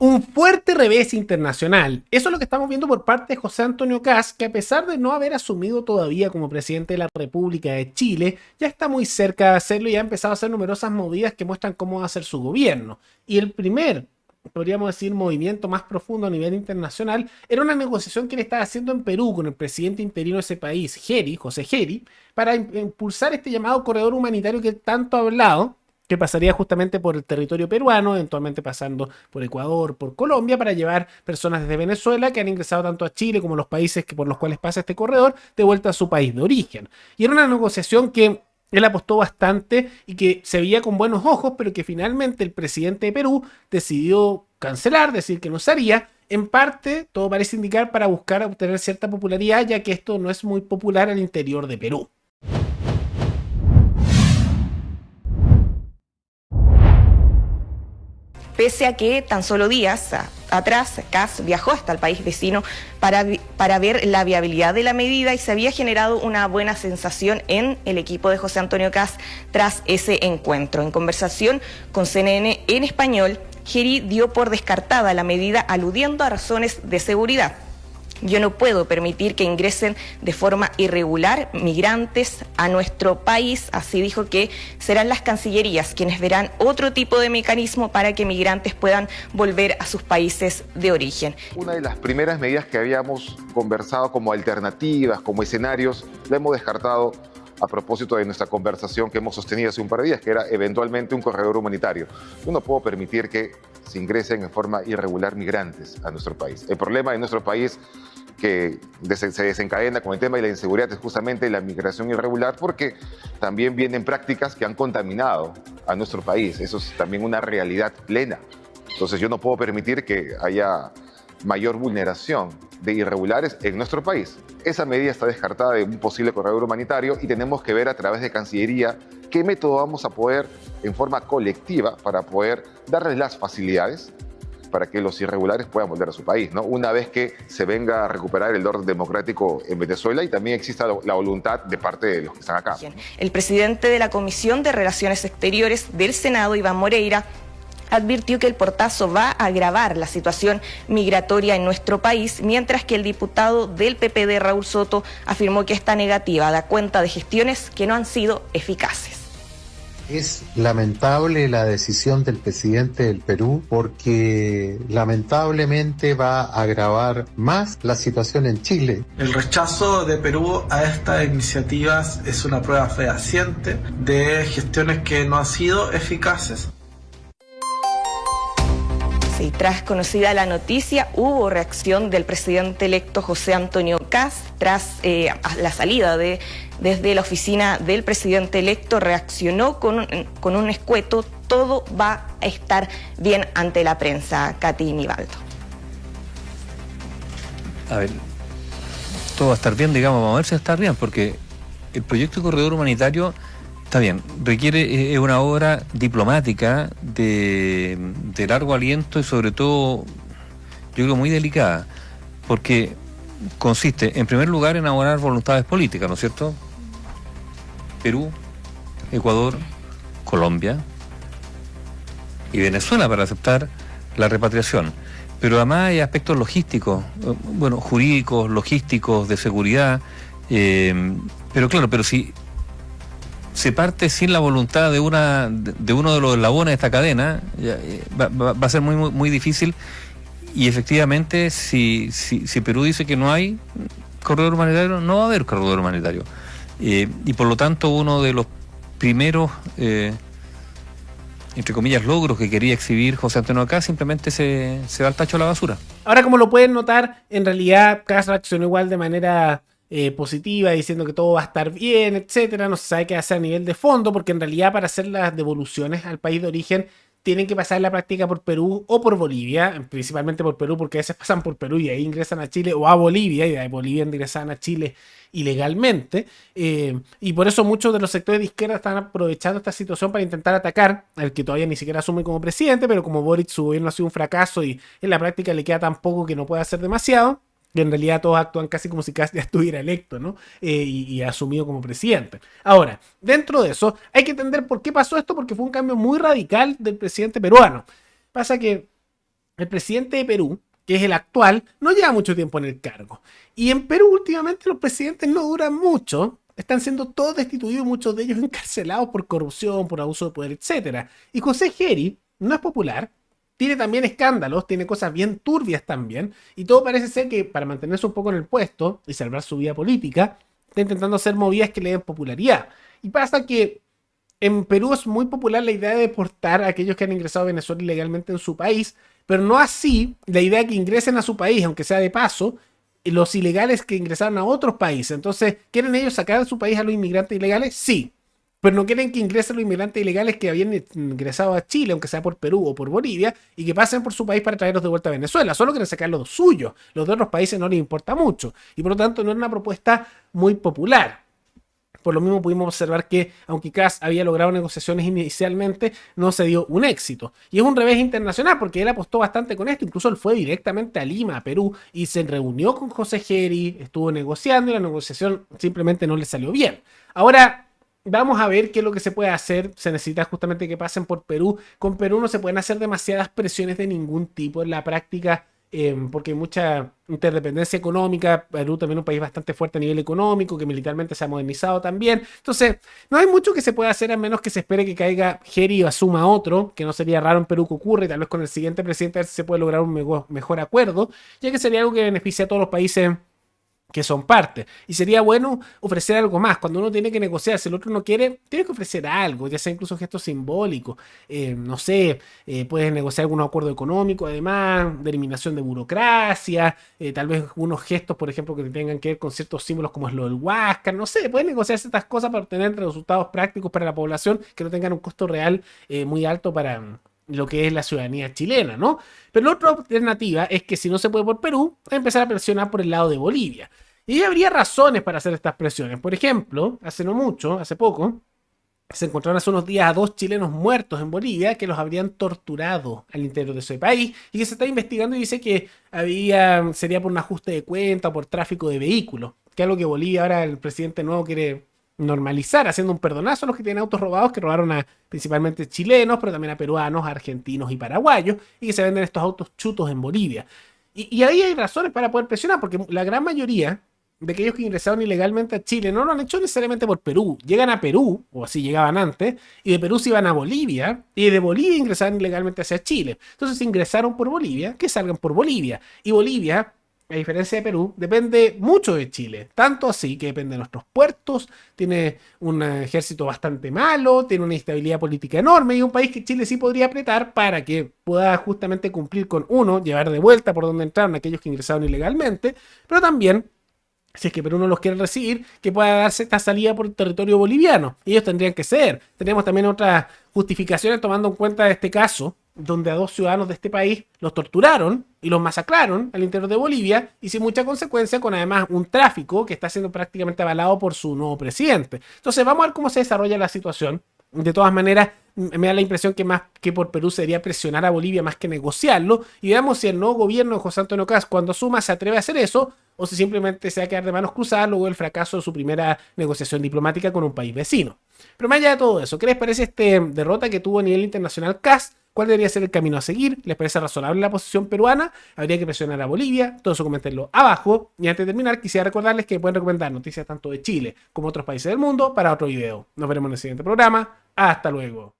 Un fuerte revés internacional. Eso es lo que estamos viendo por parte de José Antonio Kast, que a pesar de no haber asumido todavía como presidente de la República de Chile, ya está muy cerca de hacerlo y ha empezado a hacer numerosas movidas que muestran cómo va a ser su gobierno. Y el primer, podríamos decir, movimiento más profundo a nivel internacional era una negociación que él estaba haciendo en Perú con el presidente interino de ese país, José Geri, para impulsar este llamado corredor humanitario que tanto ha hablado, que pasaría justamente por el territorio peruano, eventualmente pasando por Ecuador, por Colombia, para llevar personas desde Venezuela que han ingresado tanto a Chile como a los países por los cuales pasa este corredor, de vuelta a su país de origen. Y era una negociación que él apostó bastante y que se veía con buenos ojos, pero que finalmente el presidente de Perú decidió cancelar, decir que no se haría. En parte, todo parece indicar para buscar obtener cierta popularidad, ya que esto no es muy popular al interior de Perú. Pese a que tan solo días atrás Kast viajó hasta el país vecino para ver la viabilidad de la medida y se había generado una buena sensación en el equipo de José Antonio Kast tras ese encuentro. En conversación con CNN en español, Geri dio por descartada la medida aludiendo a razones de seguridad. Yo no puedo permitir que ingresen de forma irregular migrantes a nuestro país, así dijo que serán las cancillerías quienes verán otro tipo de mecanismo para que migrantes puedan volver a sus países de origen. Una de las primeras medidas que habíamos conversado como alternativas, como escenarios, la hemos descartado a propósito de nuestra conversación que hemos sostenido hace un par de días, que era eventualmente un corredor humanitario. Yo no puedo permitir que se ingresen en forma irregular migrantes a nuestro país. El problema de nuestro país que se desencadena con el tema de la inseguridad es justamente la migración irregular, porque también vienen prácticas que han contaminado a nuestro país. Eso es también una realidad plena. Entonces yo no puedo permitir que haya mayor vulneración de irregulares en nuestro país. Esa medida está descartada de un posible corredor humanitario y tenemos que ver a través de Cancillería qué método vamos a poder, en forma colectiva, para poder darles las facilidades para que los irregulares puedan volver a su país, ¿no? Una vez que se venga a recuperar el orden democrático en Venezuela y también exista la voluntad de parte de los que están acá. El presidente de la Comisión de Relaciones Exteriores del Senado, Iván Moreira, advirtió que el portazo va a agravar la situación migratoria en nuestro país, mientras que el diputado del PPD, Raúl Soto, afirmó que esta negativa da cuenta de gestiones que no han sido eficaces. Es lamentable la decisión del presidente del Perú porque lamentablemente va a agravar más la situación en Chile. El rechazo de Perú a estas iniciativas es una prueba fehaciente de gestiones que no han sido eficaces. Sí, tras conocida la noticia, hubo reacción del presidente electo José Antonio Kast tras la salida desde la oficina del presidente electo. Reaccionó con un escueto: todo va a estar bien ante la prensa. Katy Nivaldo. A ver, todo va a estar bien, digamos, vamos a ver si va a estar bien, porque el proyecto de corredor humanitario está bien, requiere una obra diplomática de largo aliento y sobre todo, yo creo, muy delicada, porque consiste, en primer lugar, en elaborar voluntades políticas, ¿no es cierto? Perú, Ecuador, Colombia y Venezuela para aceptar la repatriación. Pero además hay aspectos logísticos, bueno, jurídicos, logísticos, de seguridad, pero claro, pero si se parte sin la voluntad de uno de los eslabones de esta cadena, va a ser muy, muy, muy difícil. Y efectivamente, si Perú dice que no hay corredor humanitario, no va a haber corredor humanitario. Y por lo tanto, uno de los primeros, entre comillas, logros que quería exhibir José Antonio acá simplemente se va al tacho de la basura. Ahora, como lo pueden notar, en realidad Kast reaccionó igual de manera positiva, diciendo que todo va a estar bien, etcétera. No se sabe qué hacer a nivel de fondo, porque en realidad para hacer las devoluciones al país de origen tienen que pasar la práctica por Perú o por Bolivia, principalmente por Perú, porque a veces pasan por Perú y ahí ingresan a Chile, o a Bolivia, y de Bolivia ingresan a Chile ilegalmente, y por eso muchos de los sectores de izquierda están aprovechando esta situación para intentar atacar al que todavía ni siquiera asume como presidente, pero como Boric, su gobierno ha sido un fracaso y en la práctica le queda tan poco que no puede hacer demasiado, que en realidad todos actúan casi como si Kast ya estuviera electo, ¿no? Y asumido como presidente. Ahora, dentro de eso, hay que entender por qué pasó esto, porque fue un cambio muy radical del presidente peruano. Pasa que el presidente de Perú, que es el actual, no lleva mucho tiempo en el cargo. Y en Perú últimamente los presidentes no duran mucho. Están siendo todos destituidos, muchos de ellos encarcelados por corrupción, por abuso de poder, etc. Y José Geri no es popular, tiene también escándalos, tiene cosas bien turbias también, y todo parece ser que para mantenerse un poco en el puesto y salvar su vida política, está intentando hacer movidas que le den popularidad. Y pasa que en Perú es muy popular la idea de deportar a aquellos que han ingresado a Venezuela ilegalmente en su país, pero no así la idea de que ingresen a su país, aunque sea de paso, los ilegales que ingresaron a otros países. Entonces, ¿quieren ellos sacar de su país a los inmigrantes ilegales? Sí. Pero no quieren que ingresen los inmigrantes ilegales que habían ingresado a Chile, aunque sea por Perú o por Bolivia, y que pasen por su país para traerlos de vuelta a Venezuela. Solo quieren sacar los suyos. Los de otros países no les importa mucho. Y por lo tanto no es una propuesta muy popular. Por lo mismo pudimos observar que, aunque Kast había logrado negociaciones inicialmente, no se dio un éxito. Y es un revés internacional porque él apostó bastante con esto. Incluso él fue directamente a Lima, a Perú, y se reunió con José Geri, estuvo negociando y la negociación simplemente no le salió bien. Ahora, vamos a ver qué es lo que se puede hacer. Se necesita justamente que pasen por Perú. Con Perú no se pueden hacer demasiadas presiones de ningún tipo en la práctica. Porque hay mucha interdependencia económica. Perú también es un país bastante fuerte a nivel económico, que militarmente se ha modernizado también. Entonces, no hay mucho que se pueda hacer a menos que se espere que caiga Geri o asuma otro, que no sería raro en Perú que ocurra, y tal vez con el siguiente presidente a ver si se puede lograr un mejor acuerdo, ya que sería algo que beneficia a todos los países que son parte. Y sería bueno ofrecer algo más. Cuando uno tiene que negociar, si el otro no quiere, tiene que ofrecer algo, ya sea incluso gestos simbólicos. No sé, puedes negociar algún acuerdo económico, además, de eliminación de burocracia, tal vez unos gestos, por ejemplo, que tengan que ver con ciertos símbolos como es lo del Huáscar, no sé, puedes negociar ciertas cosas para obtener resultados prácticos para la población que no tengan un costo real muy alto para lo que es la ciudadanía chilena, ¿no? Pero la otra alternativa es que si no se puede por Perú, empezar a presionar por el lado de Bolivia. Y habría razones para hacer estas presiones. Por ejemplo, hace no mucho, hace poco, se encontraron hace unos días a 2 chilenos muertos en Bolivia que los habrían torturado al interior de ese país y que se está investigando y dice que sería por un ajuste de cuenta o por tráfico de vehículos, que es algo que Bolivia ahora el presidente nuevo quiere normalizar, haciendo un perdonazo a los que tienen autos robados, que robaron a principalmente chilenos, pero también a peruanos, argentinos y paraguayos, y que se venden estos autos chutos en Bolivia. Y ahí hay razones para poder presionar, porque la gran mayoría de aquellos que ingresaron ilegalmente a Chile no lo han hecho necesariamente por Perú. Llegan a Perú, o así llegaban antes, y de Perú se iban a Bolivia, y de Bolivia ingresaron ilegalmente hacia Chile. Entonces, si ingresaron por Bolivia, que salgan por Bolivia. Y Bolivia, a diferencia de Perú, depende mucho de Chile. Tanto así que depende de nuestros puertos, tiene un ejército bastante malo, tiene una instabilidad política enorme y un país que Chile sí podría apretar para que pueda justamente cumplir con uno, llevar de vuelta por donde entraron aquellos que ingresaron ilegalmente, pero también, si es que Perú no los quiere recibir, que pueda darse esta salida por el territorio boliviano. Y ellos tendrían que ceder. Tenemos también otras justificaciones tomando en cuenta este caso, donde a 2 ciudadanos de este país los torturaron y los masacraron al interior de Bolivia y sin mucha consecuencia, con además un tráfico que está siendo prácticamente avalado por su nuevo presidente. Entonces vamos a ver cómo se desarrolla la situación. De todas maneras, me da la impresión que más que por Perú sería presionar a Bolivia más que negociarlo, y veamos si el nuevo gobierno de José Antonio Kast, cuando asuma, se atreve a hacer eso, o si simplemente se va a quedar de manos cruzadas luego del fracaso de su primera negociación diplomática con un país vecino. Pero más allá de todo eso, ¿qué les parece esta derrota que tuvo a nivel internacional Kast? ¿Cuál debería ser el camino a seguir? ¿Les parece razonable la posición peruana? ¿Habría que presionar a Bolivia? Todo eso coméntenlo abajo. Y antes de terminar, quisiera recordarles que pueden recomendar noticias tanto de Chile como otros países del mundo para otro video. Nos veremos en el siguiente programa. Hasta luego.